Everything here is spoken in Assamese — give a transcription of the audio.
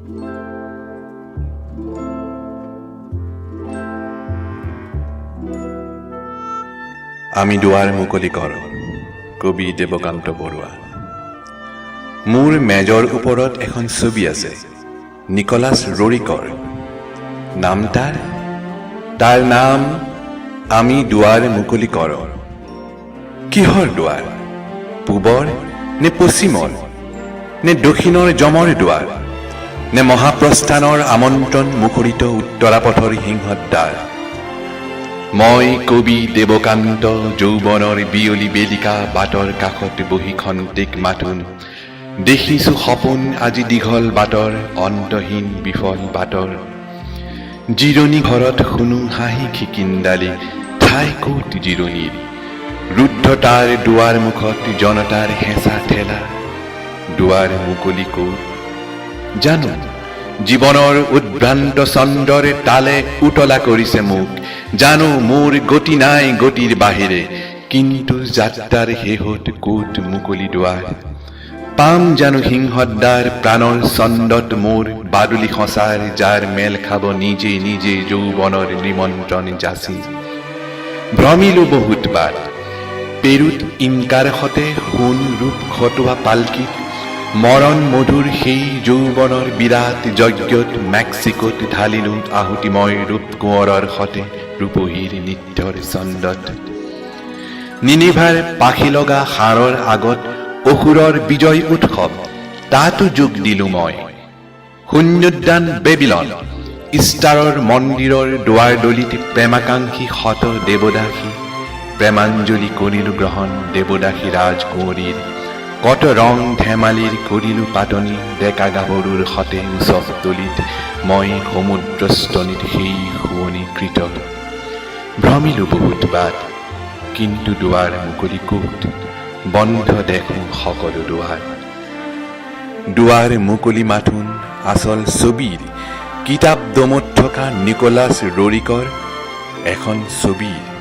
আমি দুৱাৰ মুকলি কৰোঁ। কবি দেৱকান্ত বৰুৱা। মোৰ মেজৰ ওপৰত এখন ছবি আছে, নিকোলাছ ৰৰিকৰ। নাম তাৰ নাম আমি দুৱাৰ মুকলি কৰোঁ। কিহৰ দুৱাৰ? পূবৰ নে পশ্চিমৰ নে দক্ষিণৰ যমৰ দুৱাৰ নে মহাপ্ৰস্থানৰ আমন্ত্ৰণ মুখৰিত উত্তৰাপথৰ সিংহদ্বাৰ? মই কবি দেৱকান্ত যৌৱনৰ বিয়লি বেলিকা বাটৰ কাষত বহি খন্তেক মাথোন দেখিছো সপোন আজি দীঘল বাটৰ অন্তহীন বিফল বাটৰ। জিৰণি ঘৰত শুনো হাঁহি খিকিন্দালি, ঠাই ক'ত জিৰণিৰ? ৰুদ্ধতাৰ দুৱাৰ মুখত জনতাৰ হেঁচা ঠেলা, দুৱাৰ মুকলি ক'ত জানো? জীৱনৰ উদ্ভ্ৰান্ত চন্দৰে তালে উতলা কৰিছে মোক। জানো মোৰ গতি নাই গতিৰ বাহিৰে, কিন্তু যাত্ৰাৰ শেহত ক'ত মুকলি দুৱাৰ? পাম জানো সিংহদ্বাৰ প্ৰাণৰ চন্দত মোৰ বাদুলি সঁচাৰ, যাৰ মেল খাব নিজে নিজে যৌৱনৰ নিমন্ত্ৰণ যাচি? ভ্ৰমিলো বহুত বাট, পেৰুত ইনকাৰ সতে সোণ ৰূপ খটোৱা পালকিত, মৰণ মধুৰ সেই যৌৱনৰ বিৰাট যজ্ঞত মেক্সিকোত ঢালিলো আহুতিময় ৰূপ কোঁৱৰৰ সতে ৰূপহীৰ নিত্যৰ চন্দত। নিনিভাৰ পাখি লগা হাড়ৰ আগত অসুৰৰ বিজয় উৎসৱ, তাতো যোগ দিলো মই। শূন্যোদ্যান বেবিলন, ইষ্টাৰৰ মন্দিৰৰ দুৱাৰদলিত প্ৰেমাকাংক্ষী শত দেৱদাসী, প্ৰেমাঞ্জলি কৰিলো গ্ৰহণ দেৱদাসী ৰাজকুঁৱৰীৰ। কত ৰং ধেমালিৰ কৰিলো পাতনি ডেকা গাভৰুৰ সতে উৎসৱ তলিত, মই সমুদ্ৰস্তনিত সেই শুৱনিকৃত। ভ্ৰমিলো বহুত বাট, কিন্তু দুৱাৰ মুকলি ক'ত? বন্ধ দেখোঁ সকলো দুৱাৰ। দুৱাৰ মুকলি মাথোন আচল ছবিৰ, কিতাপ দমত থকা নিকোলাছ ৰৰিকৰ এখন ছবিৰ।